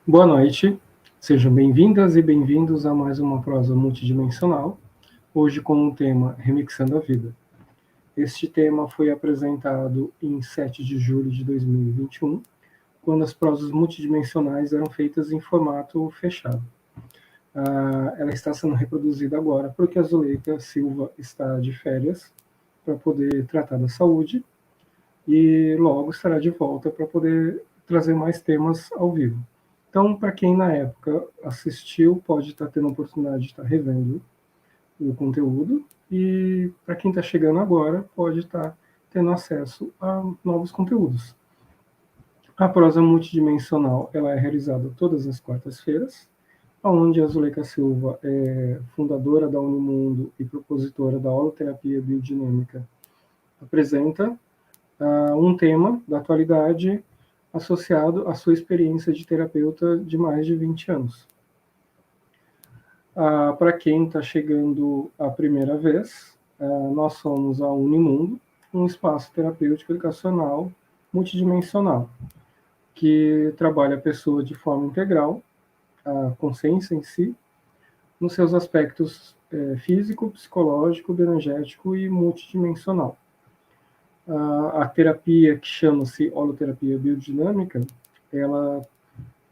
Boa noite, sejam bem-vindas e bem-vindos a mais uma prosa multidimensional, hoje com o tema Remixando a Vida. Este tema foi apresentado em 7 de julho de 2021, quando as prosas multidimensionais eram feitas em formato fechado. Ela está sendo reproduzida agora porque a Zuleika Silva está de férias para poder tratar da saúde e logo estará de volta para poder trazer mais temas ao vivo. Então, para quem na época assistiu, pode estar tendo a oportunidade de estar revendo o conteúdo, e para quem está chegando agora, pode estar tendo acesso a novos conteúdos. A prosa multidimensional ela é realizada todas as quartas-feiras, onde a Zuleika Silva é fundadora da Unimundo e propositora da holoterapia biodinâmica, apresenta um tema da atualidade associado à sua experiência de terapeuta de mais de 20 anos. Para quem está chegando a primeira vez, nós somos a Unimundo, um espaço terapêutico educacional multidimensional, que trabalha a pessoa de forma integral, a consciência em si, nos seus aspectos físico, psicológico, bioenergético e multidimensional. A terapia, que chama-se holoterapia biodinâmica, ela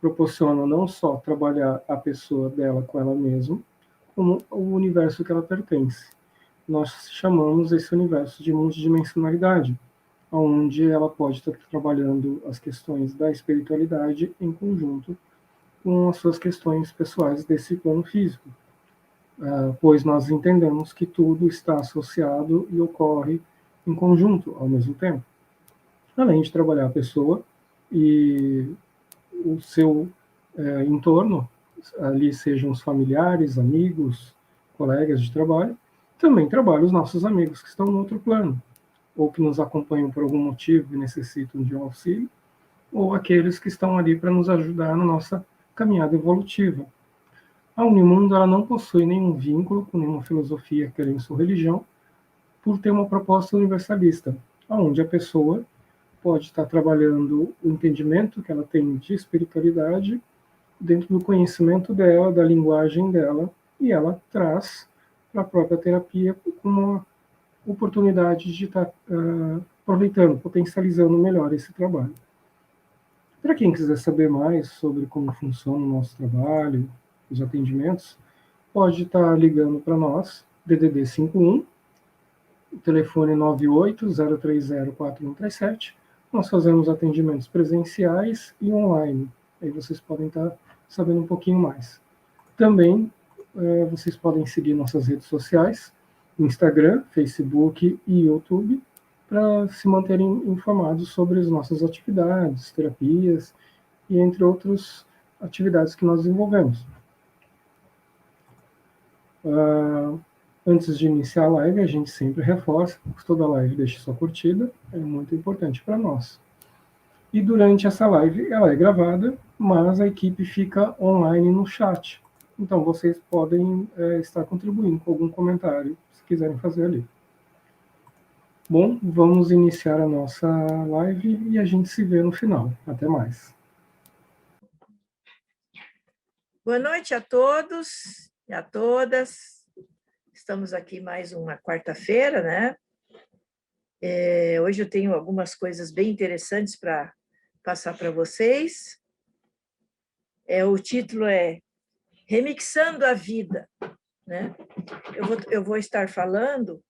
proporciona não só trabalhar a pessoa dela com ela mesma, como o universo que ela pertence. Nós chamamos esse universo de multidimensionalidade, onde ela pode estar trabalhando as questões da espiritualidade em conjunto com as suas questões pessoais desse plano físico, pois nós entendemos que tudo está associado e ocorre em conjunto ao mesmo tempo. Além de trabalhar a pessoa e o seu entorno, ali sejam os familiares, amigos, colegas de trabalho, também trabalha os nossos amigos que estão no outro plano, ou que nos acompanham por algum motivo e necessitam de um auxílio, ou aqueles que estão ali para nos ajudar na nossa caminhada evolutiva. A Unimundo ela não possui nenhum vínculo com nenhuma filosofia, crença ou religião, por ter uma proposta universalista, onde a pessoa pode estar trabalhando o entendimento que ela tem de espiritualidade dentro do conhecimento dela, da linguagem dela, e ela traz para a própria terapia com uma oportunidade de estar aproveitando, potencializando melhor esse trabalho. Para quem quiser saber mais sobre como funciona o nosso trabalho, os atendimentos, pode estar ligando para nós, DDD 51, telefone 98-030-4137. Nós fazemos atendimentos presenciais e online. Aí vocês podem estar sabendo um pouquinho mais. Também vocês podem seguir nossas redes sociais, Instagram, Facebook e YouTube, para se manterem informados sobre as nossas atividades, terapias e entre outras atividades que nós desenvolvemos. Antes de iniciar a live, a gente sempre reforça que toda live deixe sua curtida, é muito importante para nós. E durante essa live, ela é gravada, mas a equipe fica online no chat. Então, vocês podem estar contribuindo com algum comentário, se quiserem fazer ali. Bom, vamos iniciar a nossa live e a gente se vê no final. Até mais. Boa noite a todos e a todas. Estamos aqui mais uma quarta-feira, né? Hoje eu tenho algumas coisas bem interessantes para passar para vocês. O título é Remixando a Vida, né? Eu vou estar falando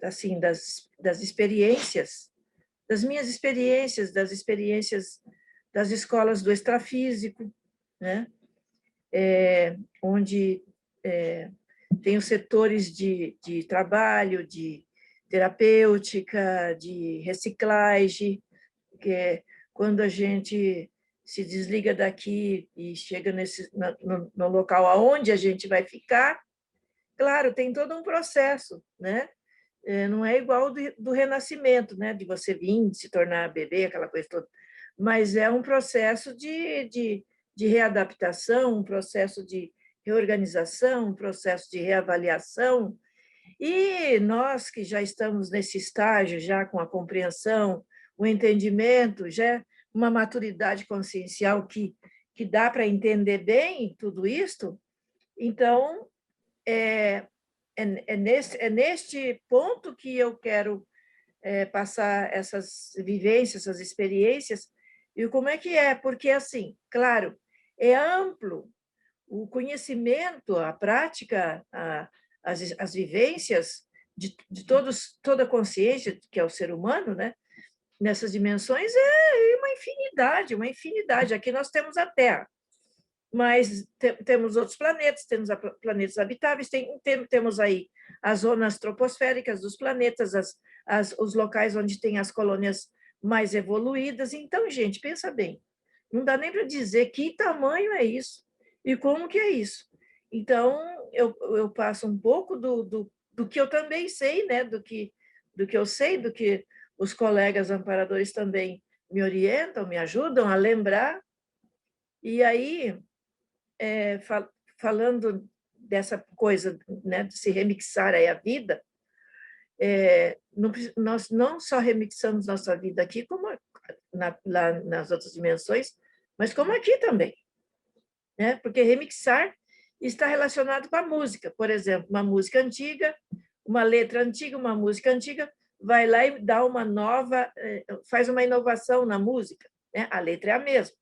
assim, das experiências, das minhas experiências, das experiências das escolas do extrafísico, né? Onde tem os setores de trabalho, de terapêutica, de reciclagem, que quando a gente se desliga daqui e chega no local aonde a gente vai ficar, claro, tem todo um processo, né? Não é igual do renascimento, né? De você vir, de se tornar bebê, aquela coisa toda, mas é um processo de readaptação, um processo de reorganização, um processo de reavaliação, e nós que já estamos nesse estágio, já com a compreensão, o entendimento, já uma maturidade consciencial que dá para entender bem tudo isto, então, é neste ponto que eu quero passar essas vivências, essas experiências, e como é que é, porque, assim, claro, é amplo o conhecimento, a prática, as vivências toda a consciência, que é o ser humano, né? Nessas dimensões, é uma infinidade. Aqui nós temos a Terra, mas temos outros planetas, temos planetas habitáveis, temos aí as zonas troposféricas dos planetas, os locais onde tem as colônias mais evoluídas. Então, gente, pensa bem, não dá nem para dizer que tamanho é isso e como que é isso. Então, eu passo um pouco do que eu também sei, né? do que eu sei, do que os colegas amparadores também me orientam, me ajudam a lembrar. E aí, falando dessa coisa, né, de se remixar aí a vida, nós não só remixamos nossa vida aqui, como lá nas outras dimensões, mas como aqui também, né? Porque remixar está relacionado com a música. Por exemplo, uma música antiga, uma letra antiga, uma música antiga, vai lá e dá uma nova, faz uma inovação na música, né? A letra é a mesma,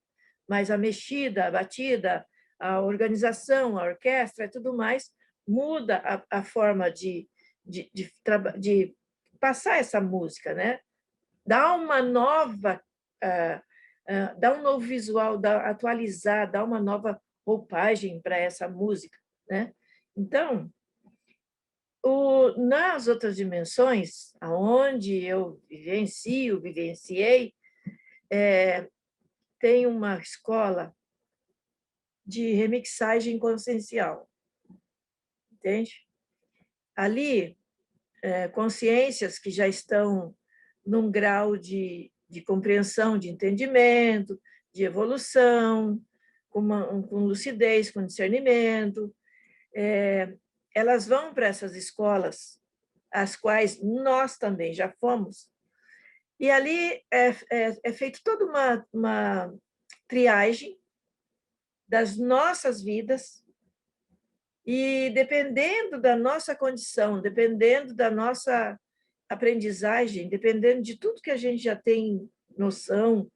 mas a mexida, a batida, a organização, a orquestra e tudo mais, muda a forma de passar essa música, né? Dá uma nova, dá um novo visual, atualizar, dá uma nova roupagem para essa música, né? Então, nas outras dimensões, aonde eu vivenciei, tem uma escola de remixagem consciencial, entende? Ali, consciências que já estão num grau de compreensão, de entendimento, de evolução, com lucidez, com discernimento, elas vão para essas escolas, às quais nós também já fomos, e ali é feito toda uma triagem das nossas vidas, e dependendo da nossa condição, dependendo da nossa aprendizagem, dependendo de tudo que a gente já tem noção,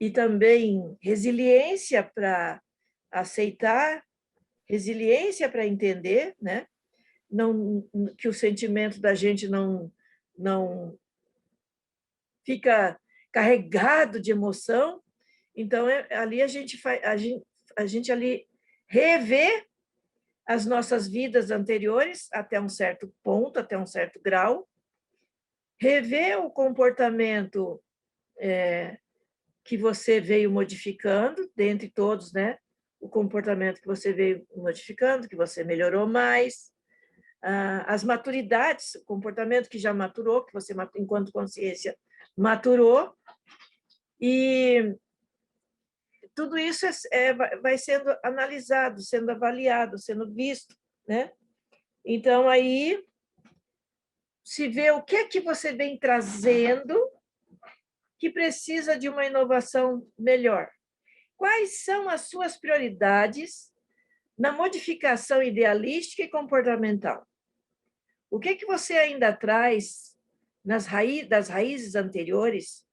e também resiliência para aceitar, resiliência para entender, né? Não, que o sentimento da gente não fica carregado de emoção. Então, ali a gente ali revê as nossas vidas anteriores até um certo ponto, até um certo grau, rever o comportamento que você veio modificando, dentre todos, né? O comportamento que você veio modificando, que você melhorou mais, as maturidades, o comportamento que já maturou, que você, enquanto consciência, maturou, e tudo isso vai sendo analisado, sendo avaliado, sendo visto, né? Então, aí se vê o que é que você vem trazendo que precisa de uma inovação melhor. Quais são as suas prioridades na modificação idealística e comportamental? O que é que você ainda traz das raízes anteriores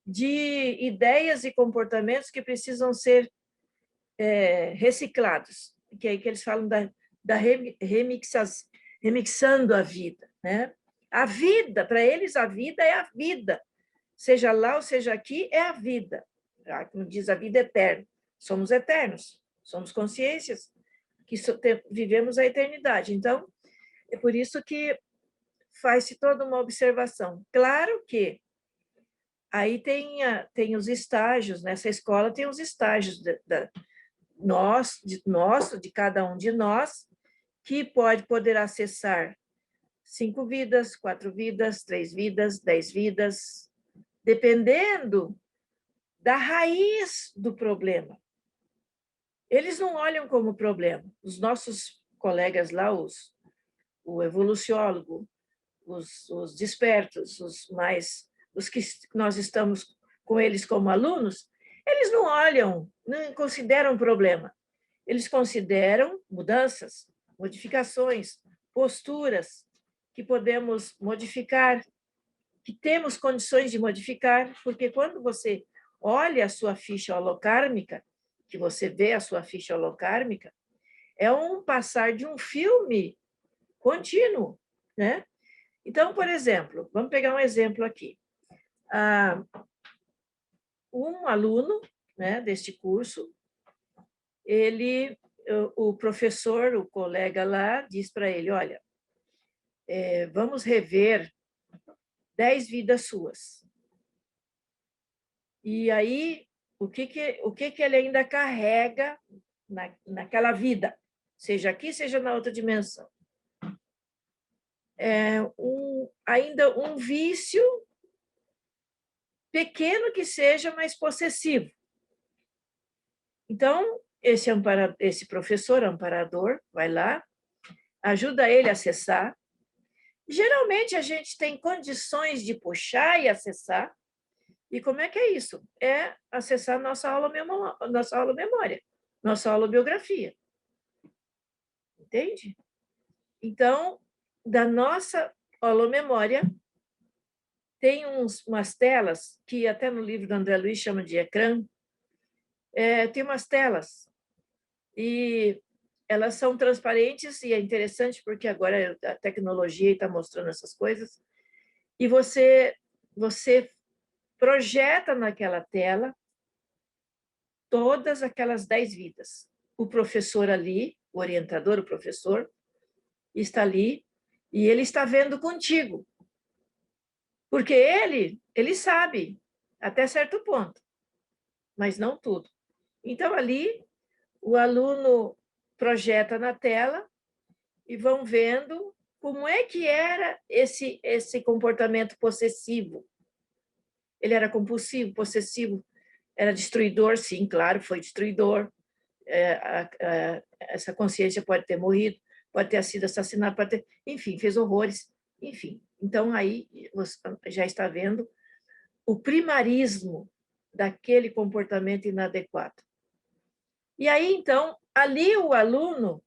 de ideias e comportamentos que precisam ser reciclados? Que é aí que eles falam remixando a vida, né? A vida, para eles, a vida é a vida. Seja lá ou seja aqui, é a vida. Como diz, a vida eterna. Somos eternos, somos consciências que vivemos a eternidade. Então, é por isso que faz-se toda uma observação. Claro que aí tem os estágios, nessa escola tem os estágios de cada um de nós, que poder acessar 5 vidas, 4 vidas, 3 vidas, 10 vidas, dependendo da raiz do problema. Eles não olham como problema. Os nossos colegas lá, o evoluciólogo, os despertos, os que nós estamos com eles como alunos, eles não olham, não consideram problema. Eles consideram mudanças, modificações, posturas que podemos modificar, que temos condições de modificar, porque quando você olha a sua ficha holocármica, que você vê a sua ficha holocármica, é um passar de um filme contínuo, né? Então, por exemplo, vamos pegar um exemplo aqui. Um aluno, né, deste curso, o professor, o colega lá, diz para ele, olha, vamos rever 10 vidas suas. E aí, o que ele ainda carrega naquela vida, seja aqui, seja na outra dimensão? Ainda um vício pequeno que seja, mas possessivo. Então, esse professor amparador vai lá, ajuda ele a acessar. Geralmente, a gente tem condições de puxar e acessar. E como é que é isso? É acessar nossa aula memória, nossa aula biografia. Entende? Então, da nossa aula memória, tem umas telas, que até no livro do André Luiz chama de ecrã, tem umas telas, e elas são transparentes, e é interessante porque agora a tecnologia está mostrando essas coisas, e você projeta naquela tela todas aquelas 10 vidas. O professor ali, o orientador, o professor, está ali, e ele está vendo contigo. Porque ele sabe, até certo ponto, mas não tudo. Então, ali, o aluno projeta na tela e vão vendo como é que era esse comportamento possessivo. Ele era compulsivo, possessivo, era destruidor, sim, claro, foi destruidor. Essa consciência pode ter morrido, pode ter sido assassinado, enfim, fez horrores, enfim. Então, aí você já está vendo o primarismo daquele comportamento inadequado. E aí, então, ali o aluno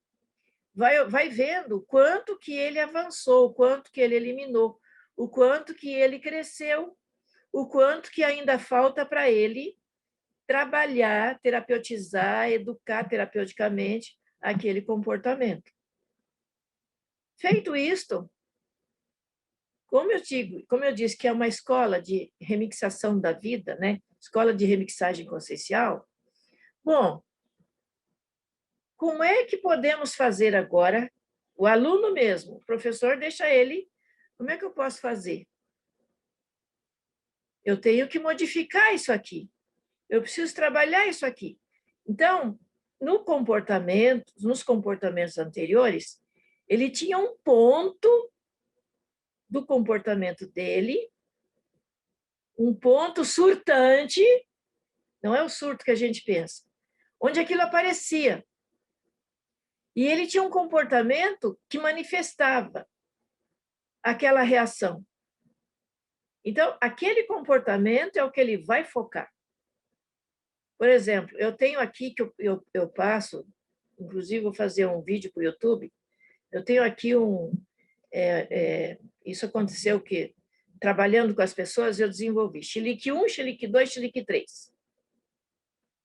vai vendo o quanto que ele avançou, o quanto que ele eliminou, o quanto que ele cresceu, o quanto que ainda falta para ele trabalhar, terapeutizar, educar terapeuticamente aquele comportamento. Feito isto, como eu disse que é uma escola de remixação da vida, né? Escola de remixagem consciencial, bom, como é que podemos fazer agora? O aluno mesmo, o professor deixa ele, como é que eu posso fazer? Eu tenho que modificar isso aqui. Eu preciso trabalhar isso aqui. Então, nos comportamentos anteriores, ele tinha um ponto do comportamento dele, um ponto surtante, não é o surto que a gente pensa, onde aquilo aparecia. E ele tinha um comportamento que manifestava aquela reação. Então, aquele comportamento é o que ele vai focar. Por exemplo, eu tenho aqui que eu passo, inclusive vou fazer um vídeo para o YouTube, eu tenho aqui isso aconteceu que, trabalhando com as pessoas, eu desenvolvi Chilique 1, Chilique 2, Chilique 3.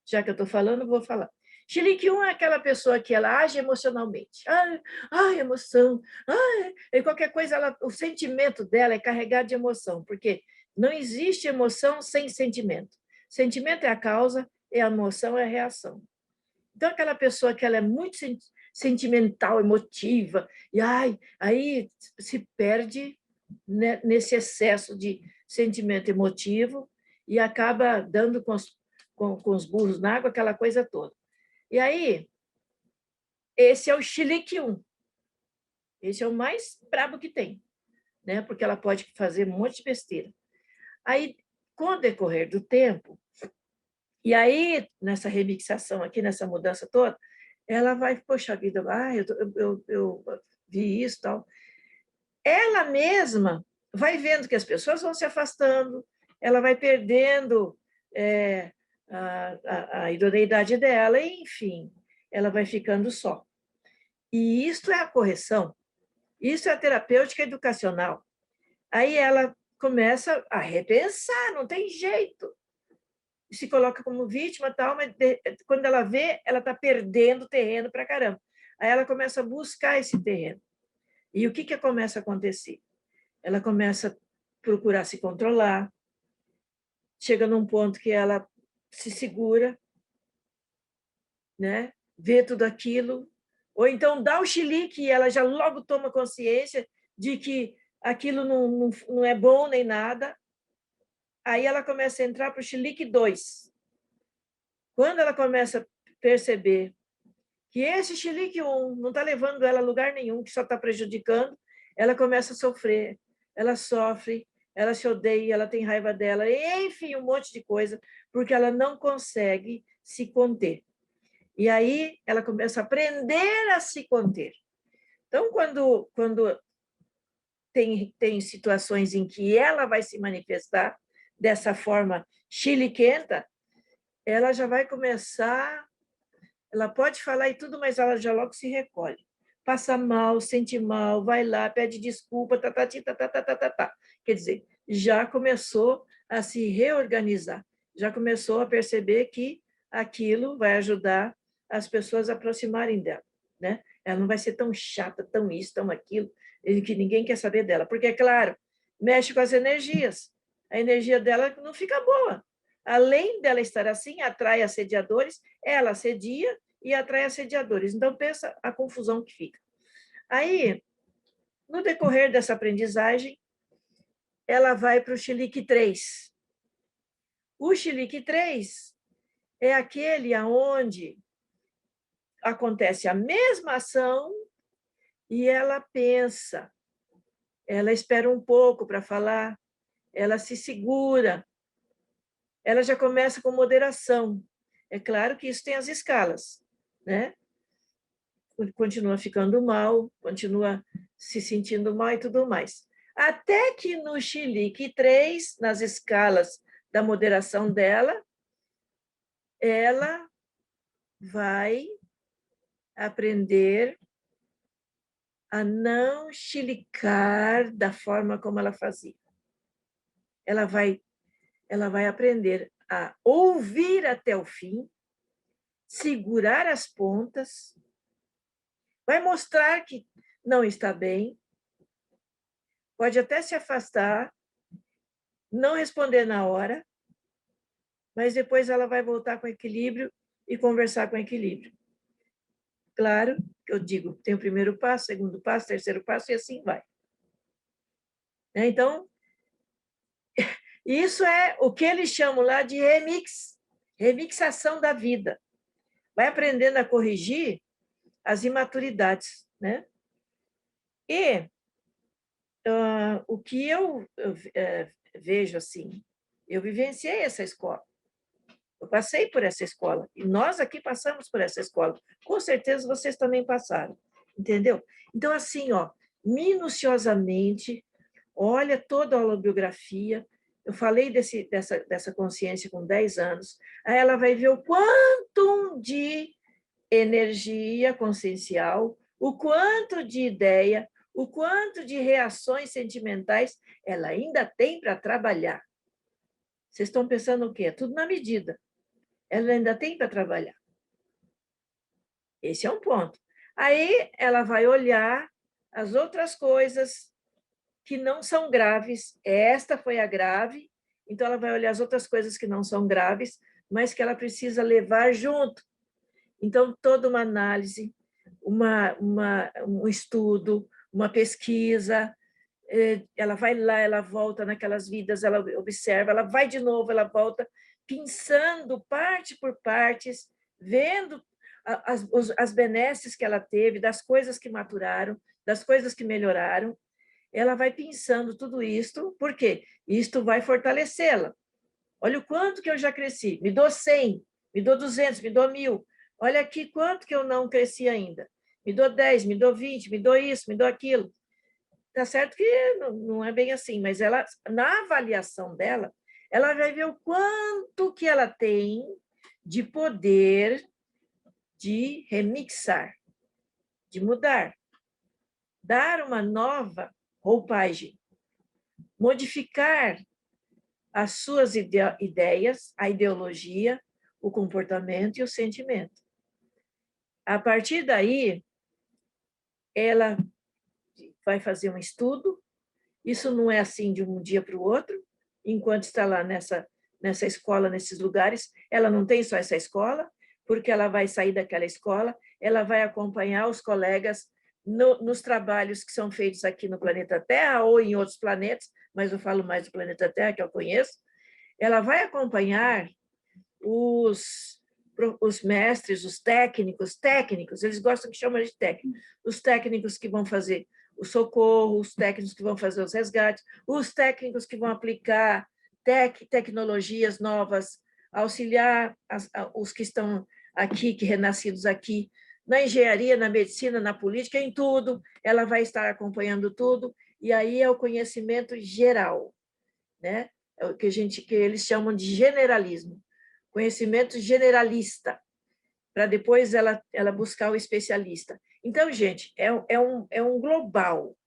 Já que eu estou falando, vou falar. Chilique 1 é aquela pessoa que ela age emocionalmente. Emoção. E qualquer coisa, o sentimento dela é carregado de emoção, porque não existe emoção sem sentimento. Sentimento é a causa e a emoção é a reação. Então, aquela pessoa que ela é muito sentimental, emotiva, e aí se perde né, nesse excesso de sentimento emotivo e acaba dando com os burros na água, aquela coisa toda. E aí, esse é o chilique 1. Esse é o mais brabo que tem, né? Porque ela pode fazer um monte de besteira. Aí, com o decorrer do tempo, e aí, nessa remixação aqui, nessa mudança toda, ela vai, poxa vida, eu vi isso e tal. Ela mesma vai vendo que as pessoas vão se afastando, ela vai perdendo a idoneidade dela, enfim, ela vai ficando só. E isso é a correção, isso é a terapêutica educacional. Aí ela começa a repensar, não tem jeito. Se coloca como vítima, tal, mas quando ela vê, ela está perdendo terreno para caramba. Aí ela começa a buscar esse terreno. E o que começa a acontecer? Ela começa a procurar se controlar, chega num ponto que ela se segura, né? Vê tudo aquilo, ou então dá o chilique e ela já logo toma consciência de que aquilo não é bom nem nada. Aí ela começa a entrar para o chilique 2. Quando ela começa a perceber que esse chilique 1 não está levando ela a lugar nenhum, que só está prejudicando, ela começa a sofrer, ela sofre, ela se odeia, ela tem raiva dela, enfim, um monte de coisa, porque ela não consegue se conter. E aí ela começa a aprender a se conter. Então, quando tem situações em que ela vai se manifestar dessa forma chiliquenta, ela já vai começar, ela pode falar e tudo, mas ela já logo se recolhe. Passa mal, sente mal, vai lá, pede desculpa, tá. Quer dizer, já começou a se reorganizar, já começou a perceber que aquilo vai ajudar as pessoas a aproximarem dela, né? Ela não vai ser tão chata, tão isso, tão aquilo, que ninguém quer saber dela, porque, é claro, mexe com as energias, a energia dela não fica boa. Além dela estar assim, atrai assediadores, ela assedia e atrai assediadores. Então, pensa a confusão que fica. Aí, no decorrer dessa aprendizagem, ela vai para o chilique 3. O chilique 3 é aquele onde acontece a mesma ação e ela pensa, ela espera um pouco para falar, ela se segura, ela já começa com moderação. É claro que isso tem as escalas, né? Continua ficando mal, continua se sentindo mal e tudo mais. Até que no chilique 3, nas escalas da moderação dela, ela vai aprender a não chilicar da forma como ela fazia. Ela vai aprender a ouvir até o fim, segurar as pontas, vai mostrar que não está bem, pode até se afastar, não responder na hora, mas depois ela vai voltar com equilíbrio e conversar com equilíbrio. Claro, eu digo, tem o primeiro passo, segundo passo, terceiro passo, e assim vai. Então, isso é o que eles chamam lá de remixação da vida. Vai aprendendo a corrigir as imaturidades, né? E o que eu vejo assim, eu vivenciei essa escola. Eu passei por essa escola. E nós aqui passamos por essa escola. Com certeza vocês também passaram. Entendeu? Então, assim, minuciosamente, olha toda a holobiografia. Eu falei dessa consciência com 10 anos. Aí ela vai ver o quanto de energia consciencial, o quanto de ideia, o quanto de reações sentimentais ela ainda tem para trabalhar. Vocês estão pensando o quê? Tudo na medida. Ela ainda tem para trabalhar. Esse é um ponto. Aí ela vai olhar as outras coisas que não são graves. Esta foi a grave, então ela vai olhar as outras coisas que não são graves, mas que ela precisa levar junto. Então, toda uma análise, um estudo, uma pesquisa, ela vai lá, ela volta naquelas vidas, ela observa, ela vai de novo, ela volta, pensando parte por partes, vendo as benesses que ela teve, das coisas que maturaram, das coisas que melhoraram. Ela vai pensando tudo isto, porque isto vai fortalecê-la. Olha o quanto que eu já cresci, me dou 100, me dou 200, me dou 1000. Olha aqui quanto que eu não cresci ainda. Me dou 10, me dou 20, me dou isso, me dou aquilo. Tá certo que não é bem assim, mas ela, na avaliação dela, ela vai ver o quanto que ela tem de poder de remixar, de mudar, dar uma nova roupagem, modificar as suas ideias, a ideologia, o comportamento e o sentimento. A partir daí, ela vai fazer um estudo. Isso não é assim de um dia para o outro. Enquanto está lá nessa escola, nesses lugares, ela não tem só essa escola, porque ela vai sair daquela escola, ela vai acompanhar os colegas nos trabalhos que são feitos aqui no planeta Terra ou em outros planetas, mas eu falo mais do planeta Terra, que eu conheço. Ela vai acompanhar os mestres, os técnicos, eles gostam que chamam de técnicos, os técnicos que vão fazer o socorro, os técnicos que vão fazer os resgates, os técnicos que vão aplicar tecnologias novas, auxiliar os que estão aqui, que renascidos aqui, na engenharia, na medicina, na política, em tudo, ela vai estar acompanhando tudo, e aí é o conhecimento geral, né? É o que eles chamam de generalismo, conhecimento generalista, para depois ela buscar o especialista. Então, gente, é um global,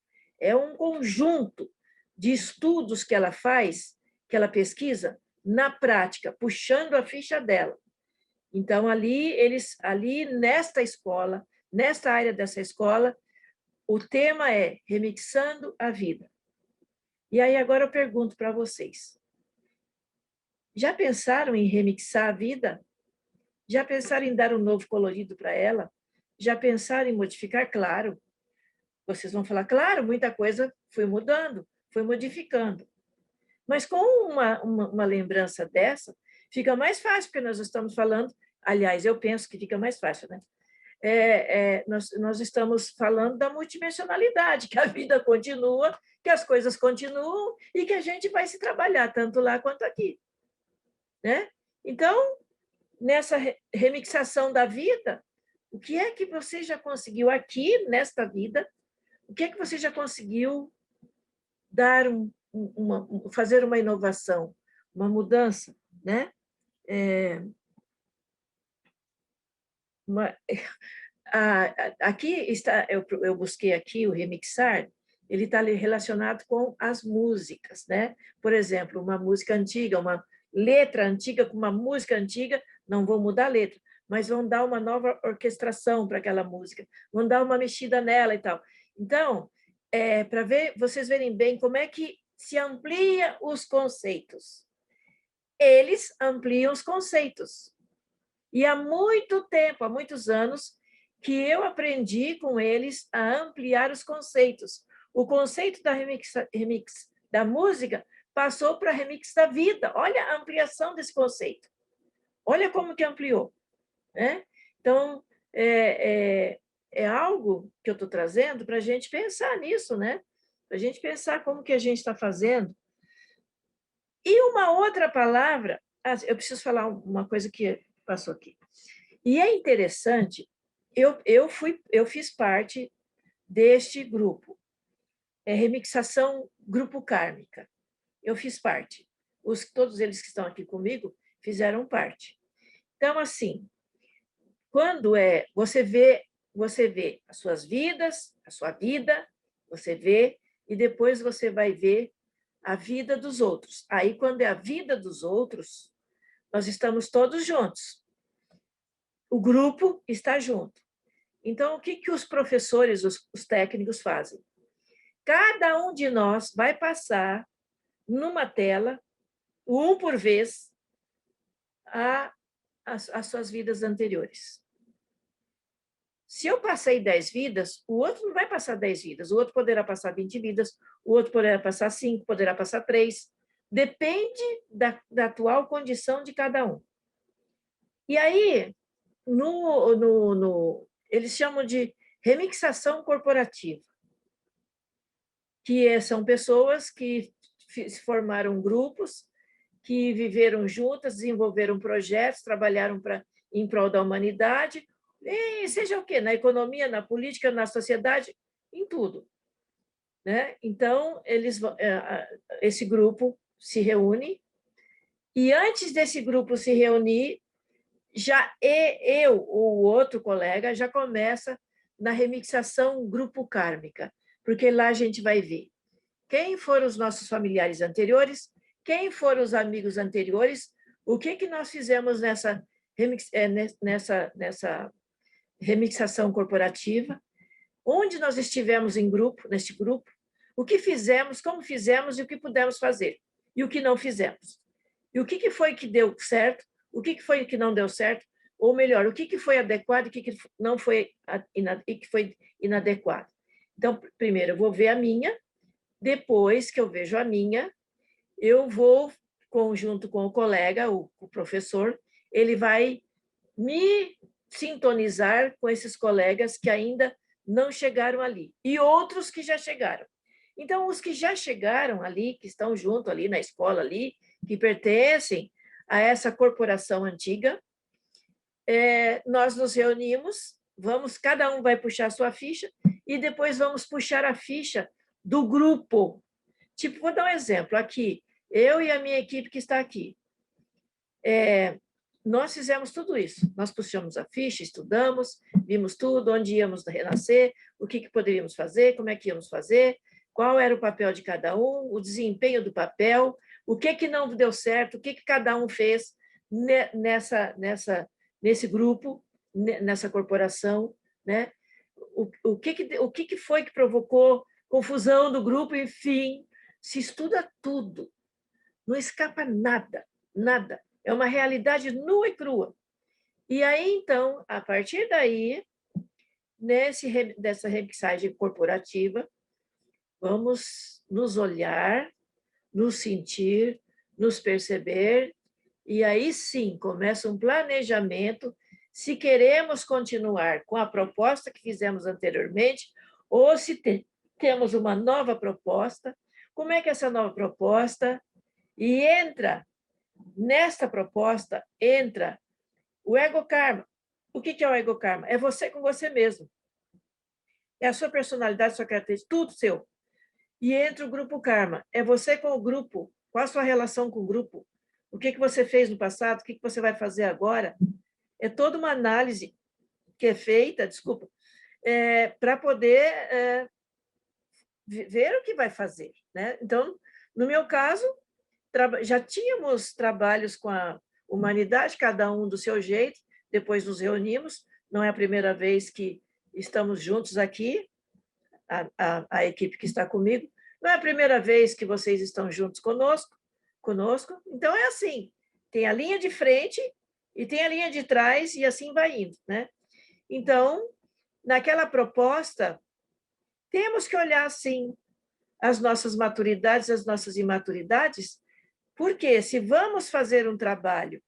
é um conjunto de estudos que ela faz, que ela pesquisa, na prática, puxando a ficha dela. Então, ali nesta escola, nesta área dessa escola, o tema é remixando a vida. E aí, agora eu pergunto para vocês, já pensaram em remixar a vida? Já pensaram em dar um novo colorido para ela? Já pensaram em modificar? Claro. Vocês vão falar, claro, muita coisa foi mudando, foi modificando. Mas com uma lembrança dessa, fica mais fácil, porque nós estamos falando, aliás, eu penso que fica mais fácil, né? Nós estamos falando da multidimensionalidade, que a vida continua, que as coisas continuam e que a gente vai se trabalhar tanto lá quanto aqui. Né? Então, nessa remixação da vida, o que é que você já conseguiu aqui, nesta vida, o que é que você já conseguiu dar fazer uma inovação, uma mudança, né? Aqui está, eu busquei aqui o remixar, ele está relacionado com as músicas, né? Por exemplo, uma música antiga, uma letra antiga com uma música antiga, não vão mudar a letra, mas vão dar uma nova orquestração para aquela música, vão dar uma mexida nela e tal. Então, para vocês verem bem como é que se amplia os conceitos. Eles ampliam os conceitos. E há muito tempo, há muitos anos, que eu aprendi com eles a ampliar os conceitos. O conceito da remix da música passou para remix da vida. Olha a ampliação desse conceito. Olha como que ampliou. Né? Então, é algo que eu estou trazendo para a gente pensar nisso, né? Para a gente pensar como que a gente está fazendo. E uma outra palavra, eu preciso falar uma coisa que passou aqui. E é interessante, eu fiz parte deste grupo, remixação grupo kármica. Eu fiz parte. Todos eles que estão aqui comigo fizeram parte. Então, assim, quando você vê as suas vidas, a sua vida, você vê, e depois você vai ver a vida dos outros. Aí, quando é a vida dos outros, nós estamos todos juntos. O grupo está junto. Então, o que os professores, os técnicos fazem? Cada um de nós vai passar numa tela, um por vez, as suas vidas anteriores. Se eu passei 10 vidas, o outro não vai passar 10 vidas, o outro poderá passar 20 vidas, o outro poderá passar 5, poderá passar 3. Depende da atual condição de cada um. E aí, eles chamam de remixação corporativa, que são pessoas que formaram grupos, que viveram juntas, desenvolveram projetos, trabalharam em prol da humanidade, e seja o quê? Na economia, na política, na sociedade, em tudo. Né? Então, esse grupo se reúne, e antes desse grupo se reunir, já eu ou o outro colega já começa na remixação grupo kármica, porque lá a gente vai ver quem foram os nossos familiares anteriores, quem foram os amigos anteriores, o que nós fizemos nessa remixação corporativa, onde nós estivemos neste grupo, o que fizemos, como fizemos e o que pudemos fazer, e o que não fizemos. E o que foi que deu certo, o que foi que não deu certo, ou melhor, o que foi adequado e o que não foi, e que foi inadequado. Então, primeiro eu vou ver a minha, depois que eu vejo a minha, eu vou, junto com o colega, o professor, ele vai me sintonizar com esses colegas que ainda não chegaram ali, e outros que já chegaram. Então, os que já chegaram ali, que estão junto ali na escola, ali, que pertencem a essa corporação antiga, nós nos reunimos, cada um vai puxar a sua ficha, e depois vamos puxar a ficha do grupo. Tipo, vou dar um exemplo aqui, eu e a minha equipe que está aqui. Nós fizemos tudo isso, nós puxamos a ficha, estudamos, vimos tudo, onde íamos renascer, o que poderíamos fazer, como é que íamos fazer, qual era o papel de cada um, o desempenho do papel, o que não deu certo, o que cada um fez nesse grupo, nessa corporação, né? O que foi que provocou confusão do grupo, enfim, se estuda tudo, não escapa nada, nada. É uma realidade nua e crua. E aí, então, a partir daí, dessa remixagem corporativa, vamos nos olhar, nos sentir, nos perceber, e aí sim começa um planejamento se queremos continuar com a proposta que fizemos anteriormente ou se temos uma nova proposta, como é que essa nova proposta, e nesta proposta, entra o ego karma. O que é o ego karma? É você com você mesmo. É a sua personalidade, sua característica, tudo seu. E entra o grupo karma. É você com o grupo. Qual a sua relação com o grupo? O que você fez no passado? O que você vai fazer agora? É toda uma análise que é feita, para poder ver o que vai fazer. Né? Então, no meu caso, já tínhamos trabalhos com a humanidade, cada um do seu jeito, depois nos reunimos, não é a primeira vez que estamos juntos aqui, a equipe que está comigo, não é a primeira vez que vocês estão juntos conosco, então é assim, tem a linha de frente e tem a linha de trás e assim vai indo, né? Então, naquela proposta, temos que olhar, sim, as nossas maturidades, as nossas imaturidades, porque se vamos fazer um trabalho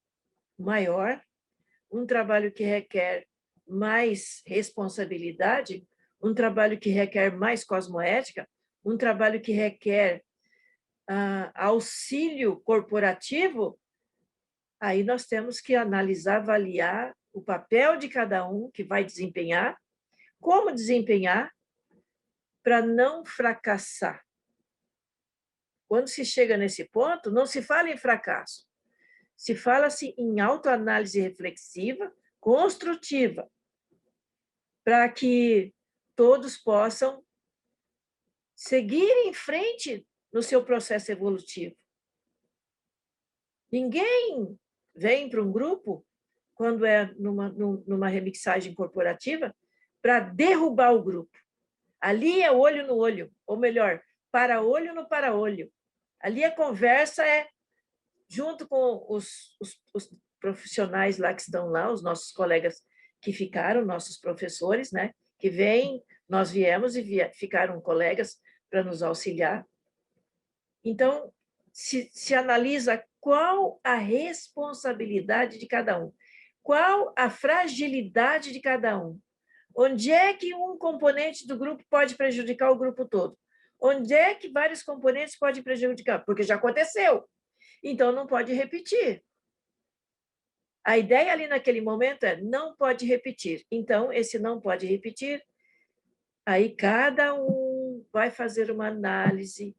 maior, um trabalho que requer mais responsabilidade, um trabalho que requer mais cosmoética, um trabalho que requer auxílio corporativo, aí nós temos que analisar, avaliar o papel de cada um que vai desempenhar, como desempenhar, para não fracassar. Quando se chega nesse ponto, não se fala em fracasso, se fala-se em autoanálise reflexiva, construtiva, para que todos possam seguir em frente no seu processo evolutivo. Ninguém vem para um grupo, quando é numa remixagem corporativa, para derrubar o grupo. Ali é olho no olho, ou melhor, para-olho no para-olho. Ali a conversa é junto com os profissionais lá que estão lá, os nossos colegas que ficaram, nossos professores, né? Que vêm, nós viemos e ficaram colegas para nos auxiliar. Então, se analisa qual a responsabilidade de cada um, qual a fragilidade de cada um. Onde é que um componente do grupo pode prejudicar o grupo todo? Onde é que vários componentes podem prejudicar? Porque já aconteceu. Então, não pode repetir. A ideia ali naquele momento é não pode repetir. Então, esse não pode repetir, aí cada um vai fazer uma análise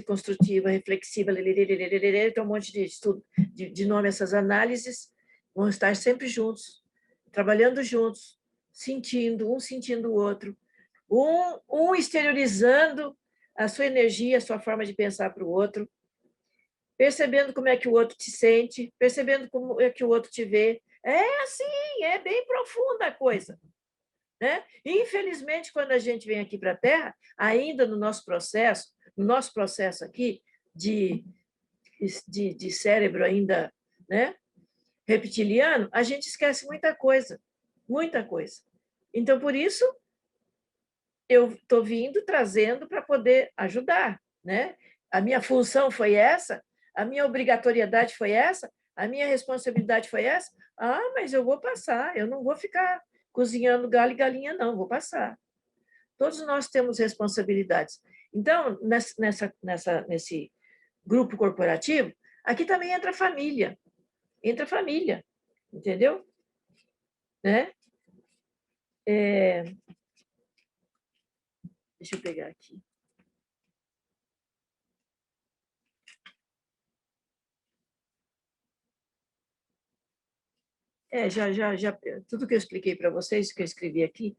construtiva, reflexiva, tem um monte de estudo, de nome essas análises, vão estar sempre juntos, trabalhando juntos, sentindo o outro, um exteriorizando a sua energia, a sua forma de pensar para o outro, percebendo como é que o outro te sente, percebendo como é que o outro te vê. É assim, é bem profunda a coisa. Né? Infelizmente, quando a gente vem aqui para a Terra, ainda no nosso processo aqui de cérebro ainda, né, reptiliano, a gente esquece muita coisa, muita coisa. Então, por isso, eu estou vindo, trazendo para poder ajudar. Né? A minha função foi essa, a minha obrigatoriedade foi essa, a minha responsabilidade foi essa. Ah, mas eu vou passar, eu não vou ficar cozinhando galho e galinha, não, vou passar. Todos nós temos responsabilidades. Então, nesse grupo corporativo, aqui também entra a família, entendeu? Né? Deixa eu pegar aqui. Já, tudo que eu expliquei para vocês, que eu escrevi aqui.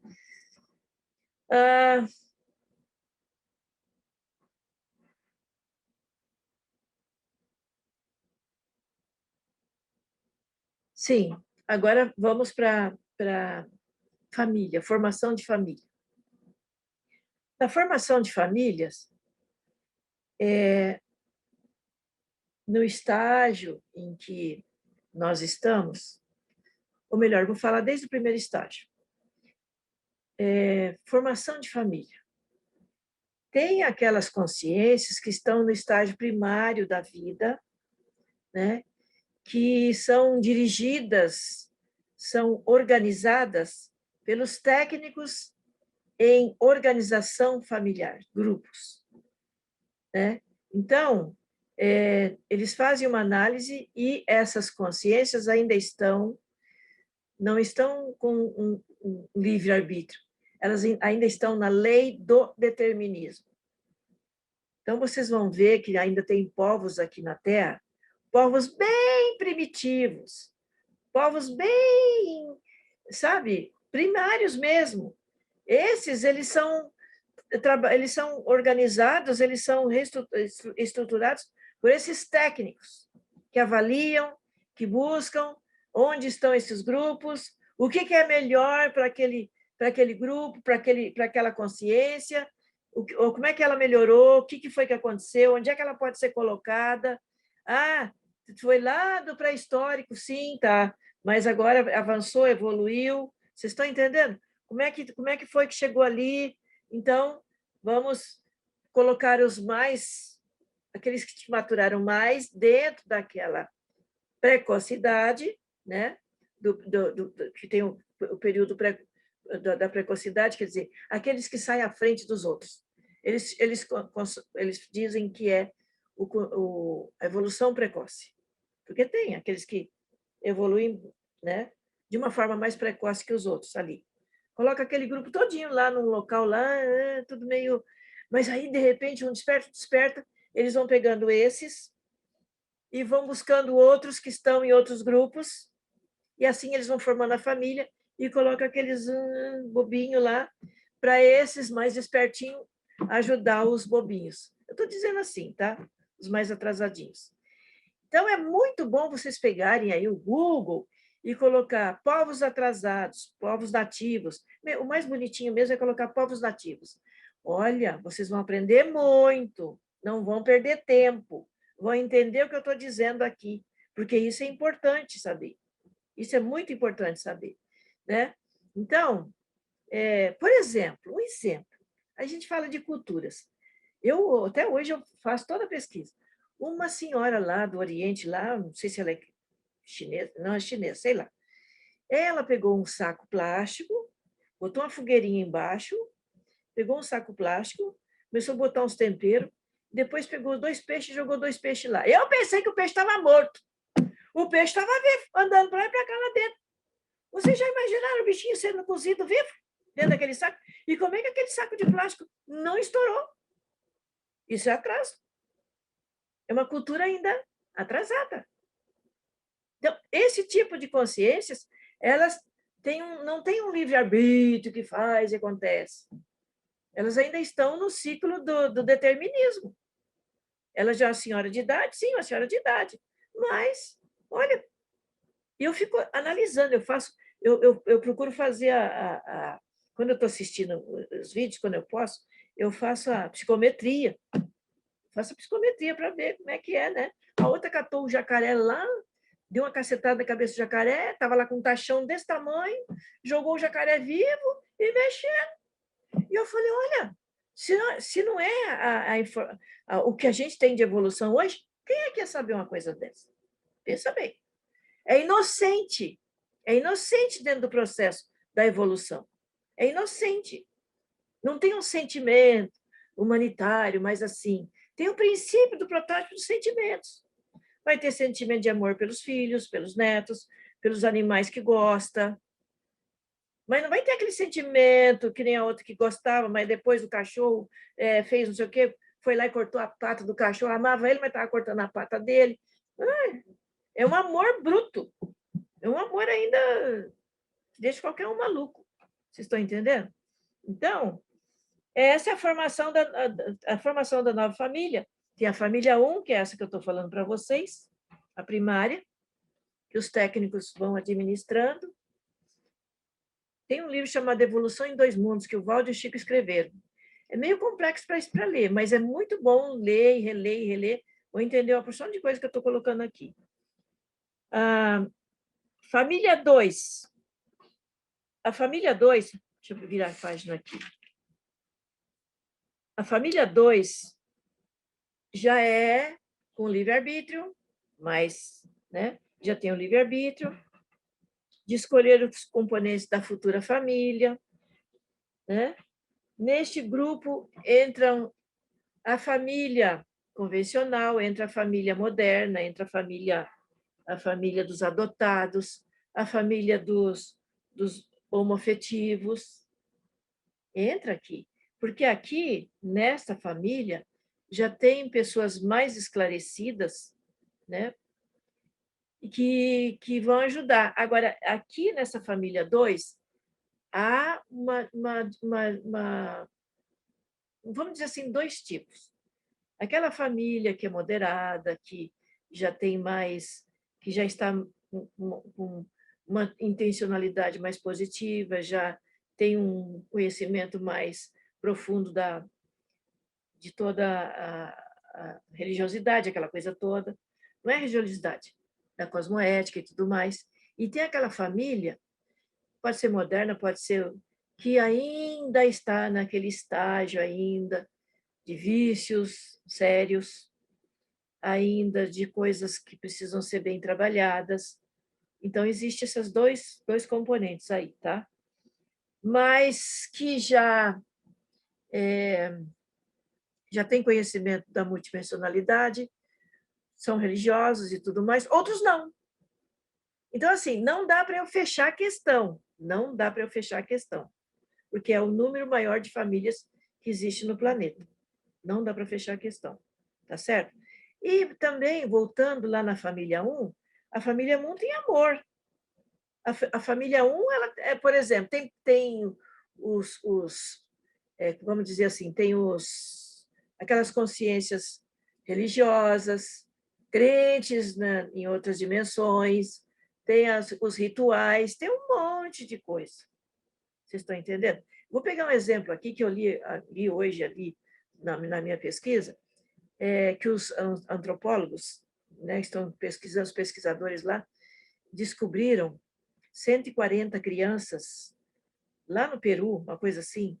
Sim, agora vamos para família, formação de família. Na formação de famílias, no estágio em que nós estamos, ou melhor, vou falar desde o primeiro estágio. Formação de família. Tem aquelas consciências que estão no estágio primário da vida, né? Que são dirigidas, são organizadas pelos técnicos em organização familiar, grupos. Né? Então, eles fazem uma análise e essas consciências ainda não estão com um livre-arbítrio, elas ainda estão na lei do determinismo. Então, vocês vão ver que ainda tem povos aqui na Terra, povos bem primitivos, povos bem, sabe, primários mesmo. Esses, eles são organizados, eles são estruturados por esses técnicos que avaliam, que buscam onde estão esses grupos, o que é melhor para aquele grupo, para aquela consciência, ou como é que ela melhorou, o que foi que aconteceu, onde é que ela pode ser colocada. Ah, foi lá do pré-histórico, sim, tá, mas agora avançou, evoluiu. Vocês estão entendendo? Como é que foi que chegou ali? Então, vamos colocar aqueles que te maturaram mais dentro daquela precocidade, né? Que tem o período da precocidade, quer dizer, aqueles que saem à frente dos outros. Eles dizem que é a evolução precoce, porque tem aqueles que evoluem, né, de uma forma mais precoce que os outros ali. Coloca aquele grupo todinho lá num local lá, tudo meio... Mas aí, de repente, um desperta, eles vão pegando esses e vão buscando outros que estão em outros grupos, e assim eles vão formando a família e coloca aqueles bobinhos lá para esses mais espertinhos ajudar os bobinhos. Eu estou dizendo assim, tá? Os mais atrasadinhos. Então, é muito bom vocês pegarem aí o Google e colocar povos atrasados, povos nativos. O mais bonitinho mesmo é colocar povos nativos. Olha, vocês vão aprender muito, não vão perder tempo, vão entender o que eu estou dizendo aqui, porque isso é importante saber. Isso é muito importante saber. né? Então, por exemplo, um exemplo, a gente fala de culturas. Até hoje, eu faço toda a pesquisa. Uma senhora lá do Oriente, lá, não sei se ela é chinesa, não é chinesa, sei lá. Ela pegou um saco plástico, botou uma fogueirinha embaixo, pegou um saco plástico, começou a botar uns temperos, depois pegou 2 peixes e jogou 2 peixes lá. Eu pensei que o peixe estava morto. O peixe estava vivo, andando para lá e para cá lá dentro. Vocês já imaginaram o bichinho sendo cozido vivo dentro daquele saco? E como é que aquele saco de plástico não estourou? Isso é atraso. É uma cultura ainda atrasada. Então, esse tipo de consciências, elas não têm um livre-arbítrio que faz e acontece. Elas ainda estão no ciclo do determinismo. Ela já é uma senhora de idade? Sim, uma senhora de idade. Mas, olha, eu fico analisando, eu procuro fazer quando eu estou assistindo os vídeos, quando eu posso, eu faço a psicometria. Faço a psicometria para ver como é que é, né? A outra catou o jacaré lá, deu uma cacetada na cabeça do jacaré, estava lá com um tachão desse tamanho, jogou o jacaré vivo e mexeu. E eu falei, olha, se não é o que a gente tem de evolução hoje, quem é que ia saber uma coisa dessa? Pensa bem. É inocente dentro do processo da evolução. É inocente. Não tem um sentimento humanitário, mas assim, tem o princípio do protótipo dos sentimentos. Vai ter sentimento de amor pelos filhos, pelos netos, pelos animais que gosta, mas não vai ter aquele sentimento que nem a outra que gostava, mas depois o cachorro fez não sei o quê, foi lá e cortou a pata do cachorro, amava ele, mas estava cortando a pata dele. É um amor bruto. É um amor ainda que deixa qualquer um maluco. Vocês estão entendendo? Então, essa é a formação da nova família. Tem a família 1, que é essa que eu estou falando para vocês, a primária, que os técnicos vão administrando. Tem um livro chamado Evolução em Dois Mundos, que o Valdo e o Chico escreveram. É meio complexo para ler, mas é muito bom ler e reler, ou entender uma porção de coisa que eu estou colocando aqui. Família 2. A família 2, deixa eu virar a página aqui. A família 2 já é com livre-arbítrio, mas já tem o livre-arbítrio de escolher os componentes da futura família. Neste grupo entram a família convencional, entra a família moderna, entra a família dos adotados, a família dos homoafetivos. Entra aqui, porque aqui, nesta família, já tem pessoas mais esclarecidas, e que vão ajudar. Agora, aqui nessa família 2, há vamos dizer assim, 2 tipos. Aquela família que é moderada, que já tem mais, que já está com uma intencionalidade mais positiva, já tem um conhecimento mais profundo de toda a religiosidade, aquela coisa toda. Não é religiosidade, da cosmoética e tudo mais. E tem aquela família, pode ser moderna, pode ser que ainda está naquele estágio ainda de vícios sérios, ainda de coisas que precisam ser bem trabalhadas. Então, existem esses dois componentes aí, tá? Mas que já tem conhecimento da multidimensionalidade, são religiosos e tudo mais, outros não. Então, assim, não dá para eu fechar a questão, não dá para eu fechar a questão, porque é o número maior de famílias que existe no planeta. Não dá para fechar a questão, tá certo? E também, voltando lá na família 1, a família 1 tem amor. A família 1, ela, por exemplo, tem vamos dizer assim, tem aquelas consciências religiosas, crentes em outras dimensões, tem os rituais, tem um monte de coisa. Vocês estão entendendo? Vou pegar um exemplo aqui que eu li hoje ali na minha pesquisa, que os antropólogos, estão pesquisando, os pesquisadores lá, descobriram 140 crianças lá no Peru, uma coisa assim,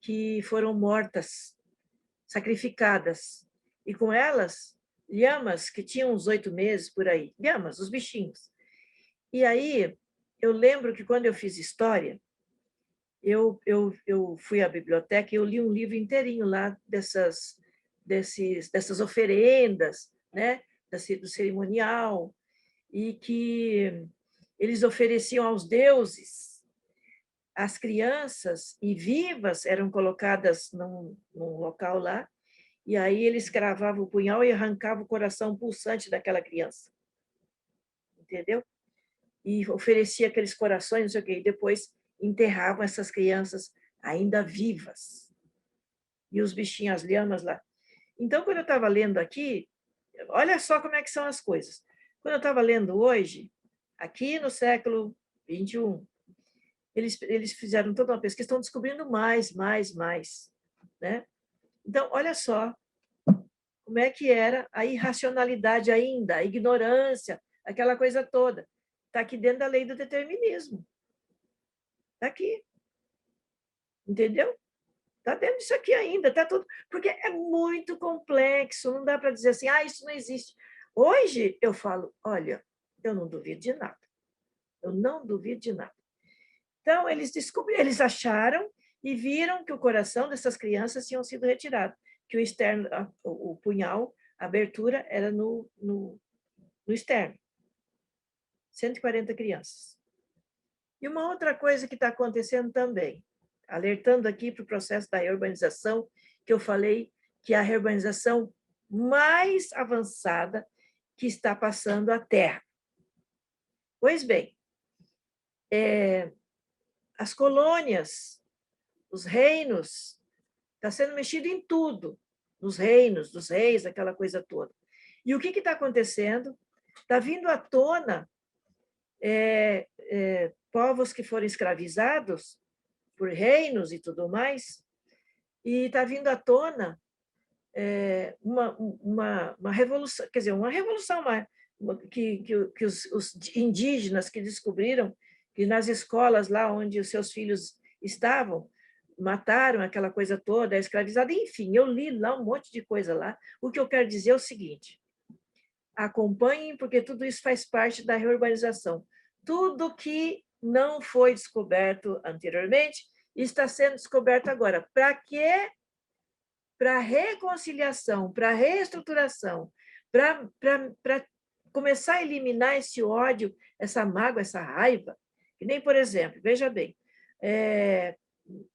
que foram mortas, sacrificadas. E com elas, lhamas que tinham uns 8 meses por aí. Lhamas, os bichinhos. E aí, eu lembro que quando eu fiz história, eu fui à biblioteca e eu li um livro inteirinho lá dessas oferendas, né? Do cerimonial, e que eles ofereciam aos deuses. As crianças e vivas eram colocadas num local lá, e aí eles cravavam o punhal e arrancavam o coração pulsante daquela criança. Entendeu? E oferecia aqueles corações, não sei o quê, e depois enterravam essas crianças ainda vivas. E os bichinhos, as lhamas lá. Então, quando eu estava lendo aqui, olha só como é que são as coisas. Quando eu estava lendo hoje, aqui no século XXI, eles fizeram toda uma pesquisa, estão descobrindo mais, né? Então, olha só como é que era a irracionalidade ainda, a ignorância, aquela coisa toda. Está aqui dentro da lei do determinismo. Está aqui. Entendeu? Está dentro disso aqui ainda, está tudo. Porque é muito complexo, não dá para dizer assim, isso não existe. Hoje eu falo, olha, eu não duvido de nada. Eu não duvido de nada. Então, eles acharam e viram que o coração dessas crianças tinham sido retirado, que o externo, o punhal, a abertura era no externo. 140 crianças. E uma outra coisa que está acontecendo também, alertando aqui para o processo da reurbanização, que eu falei que é a reurbanização mais avançada que está passando a Terra. Pois bem, as colônias, os reinos, está sendo mexido em tudo, nos reinos, dos reis, aquela coisa toda. E o que está acontecendo? Está vindo à tona povos que foram escravizados por reinos e tudo mais, e está vindo à tona uma revolução, quer dizer, uma revolução que os indígenas que descobriram que nas escolas lá onde os seus filhos estavam, mataram aquela coisa toda, escravizada, enfim, eu li lá um monte de coisa lá. O que eu quero dizer é o seguinte: acompanhem, porque tudo isso faz parte da reurbanização. Tudo que não foi descoberto anteriormente está sendo descoberto agora. Para quê? Para reconciliação, para reestruturação, para começar a eliminar esse ódio, essa mágoa, essa raiva. Que nem, por exemplo, veja bem,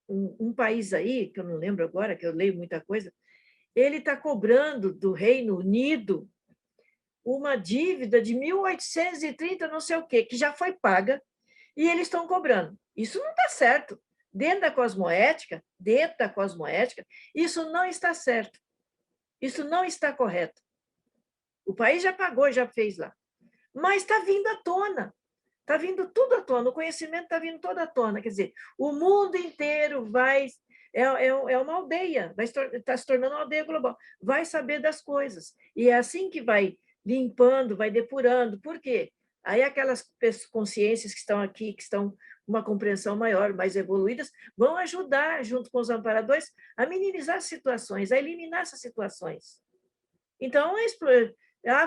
um país aí, que eu não lembro agora, que eu leio muita coisa, ele está cobrando do Reino Unido uma dívida de 1830, não sei o quê, que já foi paga, e eles estão cobrando. Isso não está certo. Dentro da cosmoética, isso não está certo. Isso não está correto. O país já pagou, já fez lá. Mas está vindo à tona. Está vindo tudo à tona. O conhecimento está vindo todo à tona. Quer dizer, o mundo inteiro vai... É uma aldeia, está se tornando uma aldeia global. Vai saber das coisas. E é assim que vai limpando, vai depurando. Por quê? Aí aquelas consciências que estão aqui, que estão uma compreensão maior, mais evoluídas, vão ajudar, junto com os amparadores, a minimizar as situações, a eliminar essas situações. Então,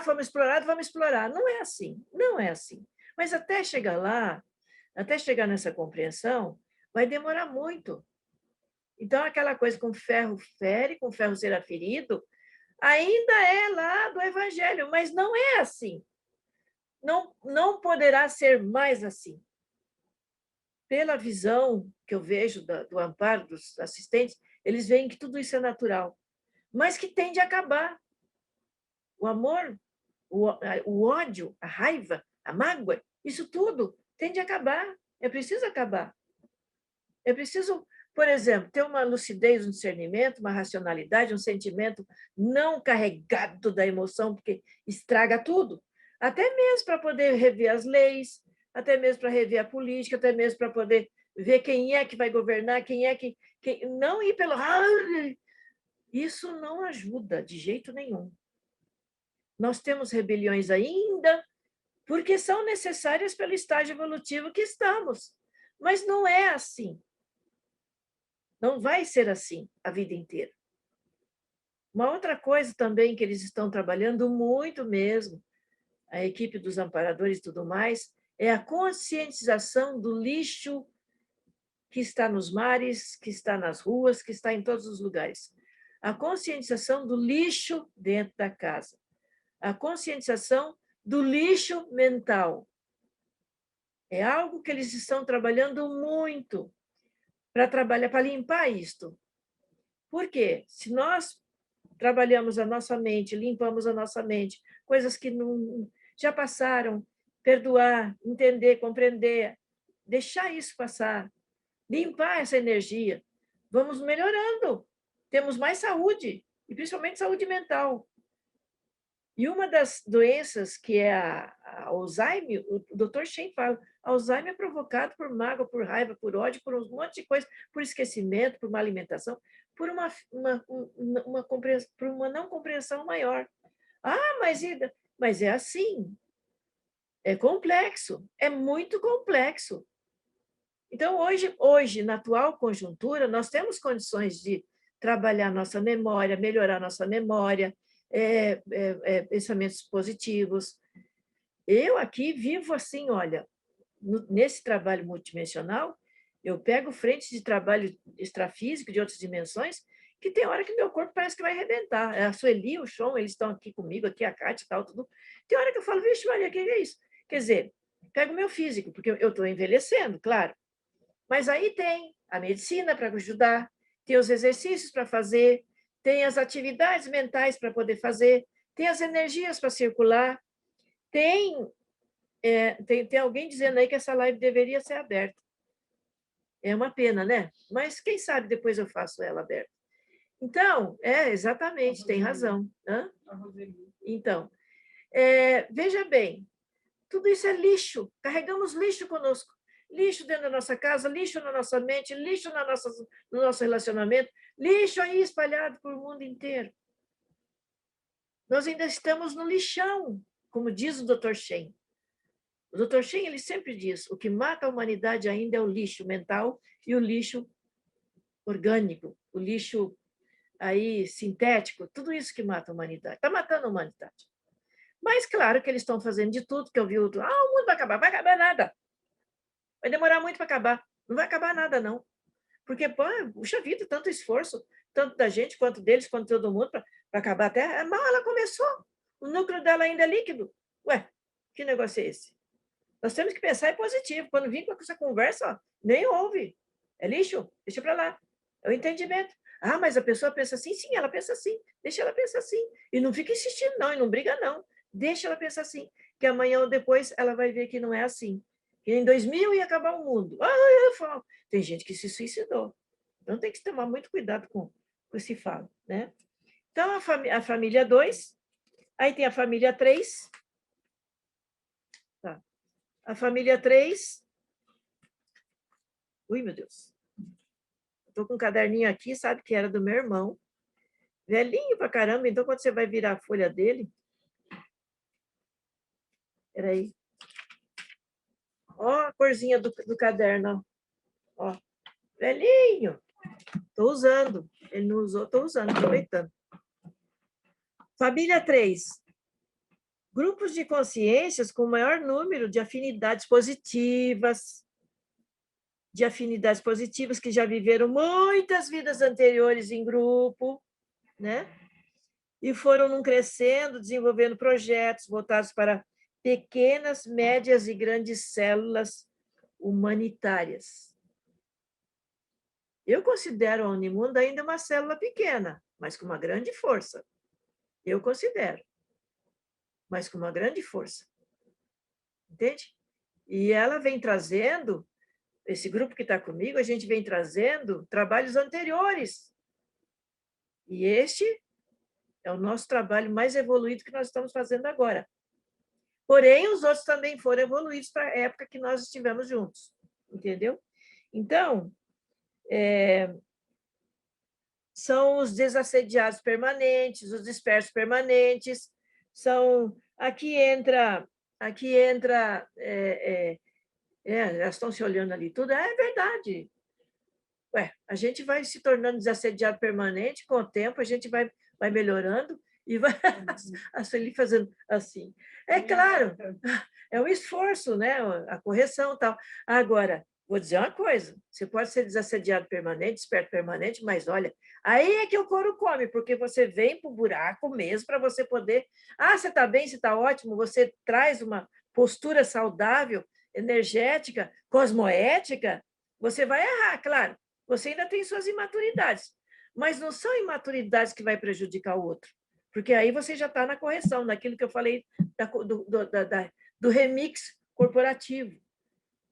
fomos explorados, vamos explorar. Não é assim, não é assim. Mas até chegar lá, até chegar nessa compreensão, vai demorar muito. Então, aquela coisa com ferro fere, com ferro será ferido, ainda é lá do Evangelho, mas não é assim. Não poderá ser mais assim. Pela visão que eu vejo do amparo dos assistentes, eles veem que tudo isso é natural, mas que tende a acabar. O amor, o ódio, a raiva, a mágoa, isso tudo tende a acabar. É preciso acabar. É preciso, por exemplo, ter uma lucidez, um discernimento, uma racionalidade, um sentimento não carregado da emoção, porque estraga tudo. Até mesmo para poder rever as leis, até mesmo para rever a política, até mesmo para poder ver quem é que vai governar, quem é que... Não ir pelo... Isso não ajuda de jeito nenhum. Nós temos rebeliões ainda porque são necessárias pelo estágio evolutivo que estamos. Mas não é assim. Não vai ser assim a vida inteira. Uma outra coisa também que eles estão trabalhando muito mesmo, a equipe dos amparadores e tudo mais, é a conscientização do lixo que está nos mares, que está nas ruas, que está em todos os lugares. A conscientização do lixo dentro da casa. A conscientização do lixo mental. É algo que eles estão trabalhando muito para trabalhar, para limpar isto. Por quê? Se nós trabalhamos a nossa mente, limpamos a nossa mente, coisas que não, já passaram, perdoar, entender, compreender, deixar isso passar, limpar essa energia, vamos melhorando, temos mais saúde, e principalmente saúde mental. E uma das doenças que é a Alzheimer, o Dr. Shen fala, Alzheimer é provocado por mágoa, por raiva, por ódio, por um monte de coisa, por esquecimento, por má alimentação, por por uma não compreensão maior. Ah, mas é assim. É complexo, é muito complexo. Então, hoje, na atual conjuntura, nós temos condições de trabalhar nossa memória, melhorar nossa memória, pensamentos positivos. Eu aqui vivo assim, olha, nesse trabalho multidimensional, eu pego frentes de trabalho extrafísico de outras dimensões, que tem hora que meu corpo parece que vai arrebentar. A Sueli, o Sean, eles estão aqui comigo, aqui a Kátia e tal, tudo. Tem hora que eu falo, vixe, Maria, o que é isso? Quer dizer, pego o meu físico, porque eu estou envelhecendo, claro. Mas aí tem a medicina para ajudar, tem os exercícios para fazer, tem as atividades mentais para poder fazer, tem as energias para circular, tem alguém dizendo aí que essa live deveria ser aberta. É uma pena, né? Mas quem sabe depois eu faço ela aberta. Então, exatamente, tem razão. Hã? Então, veja bem, tudo isso é lixo, carregamos lixo conosco. Lixo dentro da nossa casa, lixo na nossa mente, lixo no nosso relacionamento, lixo aí espalhado por o mundo inteiro. Nós ainda estamos no lixão, como diz o Dr. Shen. O Dr. Shen, ele sempre diz, o que mata a humanidade ainda é o lixo mental e o lixo orgânico, o lixo aí sintético, tudo isso que mata a humanidade. Está matando a humanidade. Mas, claro que eles estão fazendo de tudo, que eu vi outro, o mundo vai acabar nada. Vai demorar muito para acabar. Não vai acabar nada, não. Porque, puxa vida, tanto esforço, tanto da gente, quanto deles, quanto todo mundo, para acabar a Terra. Mal ela começou. O núcleo dela ainda é líquido. Ué, que negócio é esse? Nós temos que pensar em positivo. Quando vim com essa conversa, nem ouve. É lixo? Deixa para lá. É o entendimento. Ah, mas a pessoa pensa assim? Sim, ela pensa assim. Deixa ela pensar assim. E não fica insistindo, não, e não briga, não. Deixa ela pensar assim, que amanhã ou depois ela vai ver que não é assim. Que em 2000 ia acabar o mundo. Eu falo. Tem gente que se suicidou. Então tem que tomar muito cuidado com o que se fala, né? Então, a família 2, aí tem a família 3. Tá. A família 3. Ui, meu Deus. Estou com um caderninho aqui, sabe que era do meu irmão. Velhinho pra caramba, então quando você vai virar a folha dele... Peraí. Ó a corzinha do caderno, ó. Velhinho. Estou usando. Ele não usou, estou usando, aproveitando. Família 3. Grupos de consciências com maior número de afinidades positivas, que já viveram muitas vidas anteriores em grupo, né? E foram crescendo, desenvolvendo projetos voltados para pequenas, médias e grandes células humanitárias. Eu considero a Unimundo ainda uma célula pequena, mas com uma grande força. Eu considero, mas com uma grande força. Entende? E ela vem trazendo, esse grupo que está comigo, a gente vem trazendo trabalhos anteriores. E este é o nosso trabalho mais evoluído que nós estamos fazendo agora. Porém, os outros também foram evoluídos para a época que nós estivemos juntos. Entendeu? Então, são os desassediados permanentes, os dispersos permanentes, aqui entra aqui entra... elas estão se olhando ali tudo. É verdade. Ué, a gente vai se tornando desassediado permanente, com o tempo a gente vai melhorando e vai ali fazendo assim. É claro, é um esforço, né? A correção e tal. Agora, vou dizer uma coisa, você pode ser desassediado permanente, desperto permanente, mas olha, aí é que o couro come, porque você vem para o buraco mesmo para você poder... você está bem, você está ótimo, você traz uma postura saudável, energética, cosmoética, você vai errar, claro. Você ainda tem suas imaturidades, mas não são imaturidades que vai prejudicar o outro, porque aí você já está na correção, naquilo que eu falei do remix corporativo.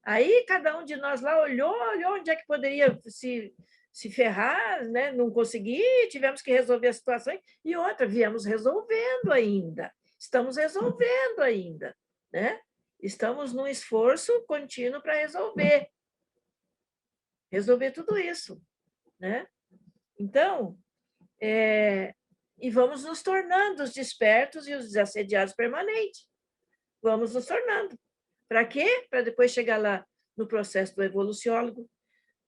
Aí cada um de nós lá olhou onde é que poderia se ferrar, né? Não conseguir, tivemos que resolver a situação, e outra, viemos resolvendo ainda, estamos resolvendo ainda, né? Estamos num esforço contínuo para resolver tudo isso, né? Então, e vamos nos tornando os despertos e os desassediados permanentes. Vamos nos tornando. Para quê? Para depois chegar lá no processo do evoluciólogo,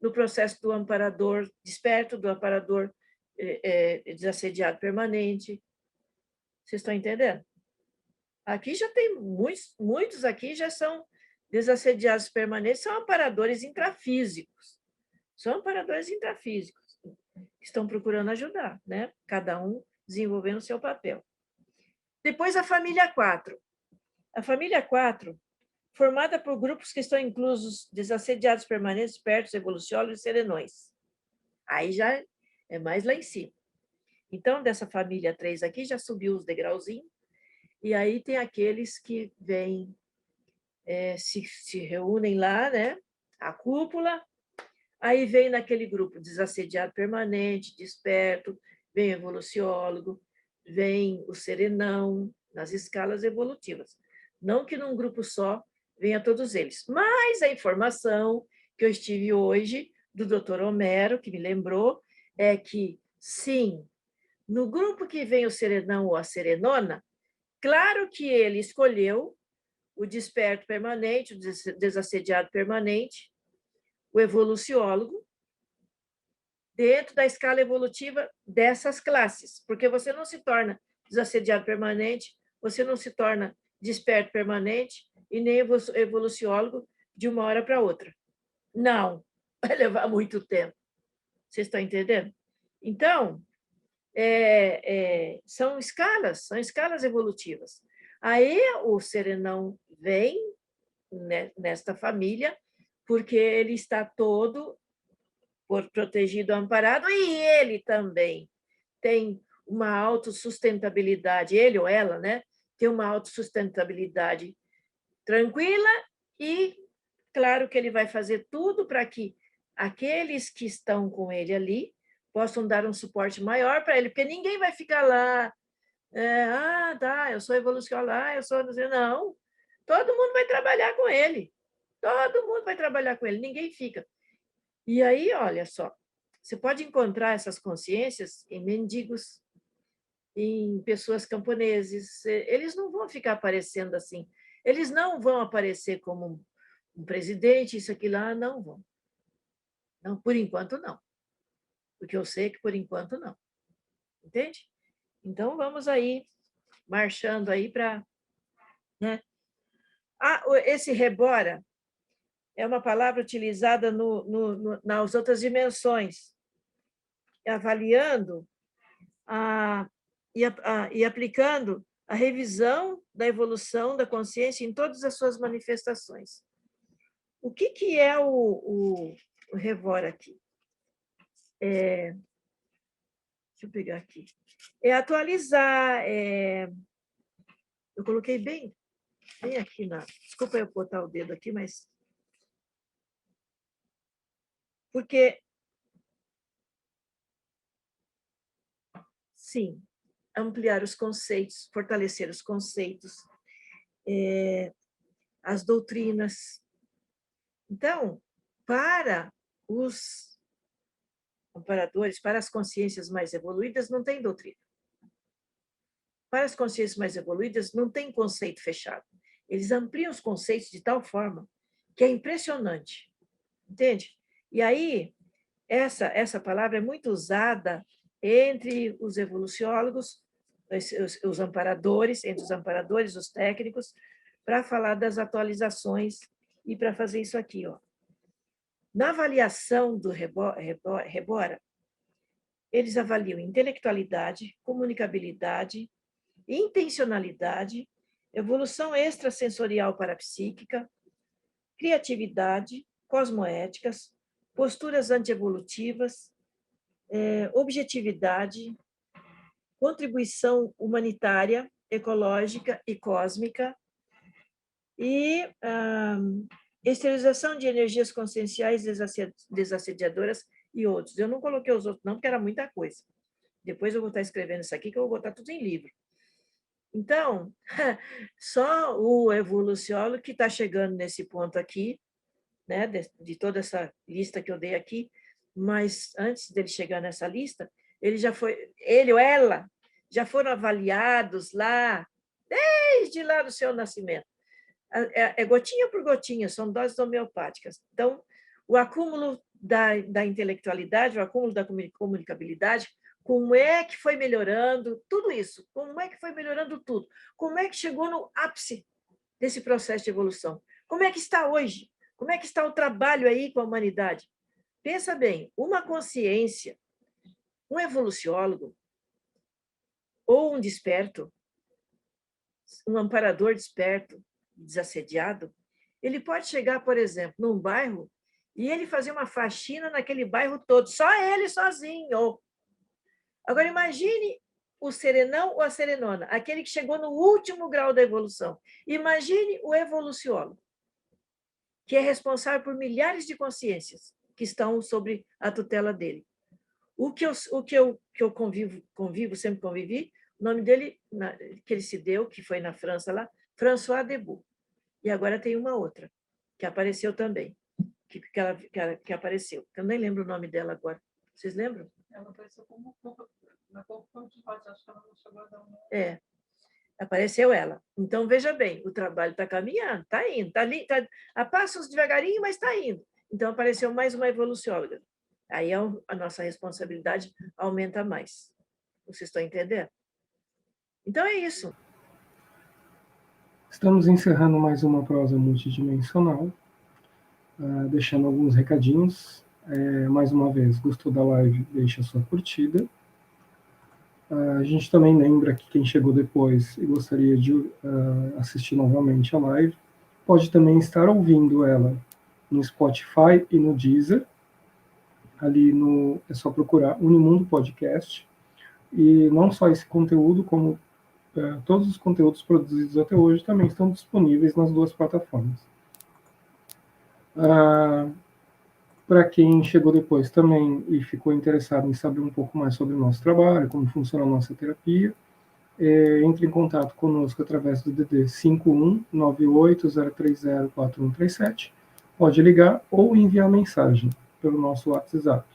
no processo do amparador desperto, do amparador desassediado permanente. Vocês estão entendendo? Aqui já tem muitos aqui já são desassediados permanentes, são amparadores intrafísicos. São amparadores intrafísicos que estão procurando ajudar, né? Cada um desenvolvendo o seu papel. Depois, a família 4. A família 4, formada por grupos que estão inclusos desassediados permanentes, espertos, evoluciólogos e serenões. Aí já é mais lá em cima. Então, dessa família 3 aqui, já subiu os degrauzinhos, e aí tem aqueles que vêm, se reúnem lá, né? A cúpula. Aí vem naquele grupo desassediado permanente, desperto, vem evoluciólogo, vem o serenão, nas escalas evolutivas. Não que num grupo só venha todos eles, mas a informação que eu estive hoje do Dr. Homero, que me lembrou, é que, sim, no grupo que vem o serenão ou a serenona, claro que ele escolheu o desperto permanente, o desassediado permanente, o evoluciólogo, dentro da escala evolutiva dessas classes, porque você não se torna desassediado permanente, você não se torna desperto permanente e nem evoluciólogo de uma hora para outra. Não, vai levar muito tempo. Vocês estão entendendo? Então, são escalas evolutivas. Aí o serenão vem, né, nesta família, porque ele está todo protegido, amparado, e ele também tem uma autossustentabilidade, ele ou ela, né, tem uma autossustentabilidade tranquila e, claro, que ele vai fazer tudo para que aqueles que estão com ele ali possam dar um suporte maior para ele, porque ninguém vai ficar lá, tá, eu sou evolucionário, eu sou... Não, todo mundo vai trabalhar com ele, todo mundo vai trabalhar com ele, ninguém fica. E aí, olha só, você pode encontrar essas consciências em mendigos, em pessoas camponeses. Eles não vão ficar aparecendo assim. Eles não vão aparecer como um presidente, isso aqui lá, não vão. Não, por enquanto, não. Porque eu sei que, por enquanto, não. Entende? Então, vamos aí, marchando aí para... né? Esse rebora é uma palavra utilizada nas outras dimensões, avaliando e aplicando a revisão da evolução da consciência em todas as suas manifestações. O que é o Revora aqui? Deixa eu pegar aqui. É atualizar, eu coloquei bem aqui desculpa eu botar o dedo aqui, mas... Porque, sim, ampliar os conceitos, fortalecer os conceitos, as doutrinas. Então, para os amparadores, para as consciências mais evoluídas, não tem doutrina. Para as consciências mais evoluídas, não tem conceito fechado. Eles ampliam os conceitos de tal forma que é impressionante, entende? E aí, essa palavra é muito usada entre os evoluciólogos, os amparadores, entre os amparadores, os técnicos, para falar das atualizações e para fazer isso aqui. Ó. Na avaliação do Rebora, eles avaliam intelectualidade, comunicabilidade, intencionalidade, evolução extrasensorial parapsíquica, criatividade, cosmoéticas, posturas antievolutivas, objetividade, contribuição humanitária, ecológica e cósmica, e esterilização de energias conscienciais desassediadoras e outros. Eu não coloquei os outros, não, porque era muita coisa. Depois eu vou estar escrevendo isso aqui, que eu vou botar tudo em livro. Então, só o evoluciólogo que está chegando nesse ponto aqui, né, de toda essa lista que eu dei aqui, mas antes dele chegar nessa lista, ele ou ela já foram avaliados lá, desde lá do seu nascimento. É gotinha por gotinha, são doses homeopáticas. Então, o acúmulo da intelectualidade, o acúmulo da comunicabilidade, como é que foi melhorando tudo isso? Como é que foi melhorando tudo? Como é que chegou no ápice desse processo de evolução? Como é que está hoje? Como é que está o trabalho aí com a humanidade? Pensa bem, uma consciência, um evoluciólogo, ou um desperto, um amparador desperto, desassediado, ele pode chegar, por exemplo, num bairro e ele fazer uma faxina naquele bairro todo, só ele sozinho. Agora, imagine o serenão ou a serenona, aquele que chegou no último grau da evolução. Imagine o evoluciólogo, que é responsável por milhares de consciências que estão sobre a tutela dele. O que eu convivo, sempre convivi, o nome dele, que ele se deu, que foi na França lá, François Debout. E agora tem uma outra, que apareceu também, que apareceu. Eu nem lembro o nome dela agora. Vocês lembram? Ela apareceu como na corpo de rosa, acho que ela não chegou a dar uma... Apareceu ela. Então, veja bem, o trabalho está caminhando, está indo, está ali, a passos devagarinho, mas está indo. Então, apareceu mais uma evolucióloga. Aí a nossa responsabilidade aumenta mais. Vocês estão entendendo? Então, é isso. Estamos encerrando mais uma prosa multidimensional, deixando alguns recadinhos. Mais uma vez, gostou da live, deixa a sua curtida. A gente também lembra que quem chegou depois e gostaria de assistir novamente a live, pode também estar ouvindo ela no Spotify e no Deezer. Ali é só procurar Unimundo Podcast. E não só esse conteúdo, como todos os conteúdos produzidos até hoje também estão disponíveis nas duas plataformas. Para quem chegou depois também e ficou interessado em saber um pouco mais sobre o nosso trabalho, como funciona a nossa terapia, entre em contato conosco através do DD 5198-030-4137. Pode ligar ou enviar mensagem pelo nosso WhatsApp.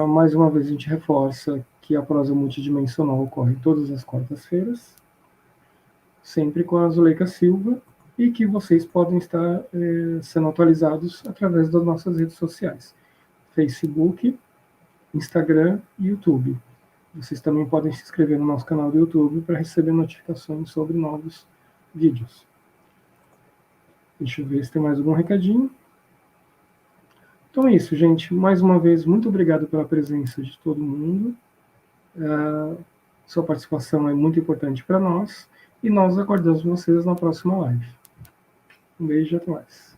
Mais uma vez a gente reforça que a prosa multidimensional ocorre todas as quartas-feiras, sempre com a Zuleika Silva, e que vocês podem estar sendo atualizados através das nossas redes sociais, Facebook, Instagram e YouTube. Vocês também podem se inscrever no nosso canal do YouTube para receber notificações sobre novos vídeos. Deixa eu ver se tem mais algum recadinho. Então é isso, gente. Mais uma vez, muito obrigado pela presença de todo mundo. Sua participação é muito importante para nós. E nós aguardamos vocês na próxima live. Um beijo e até mais.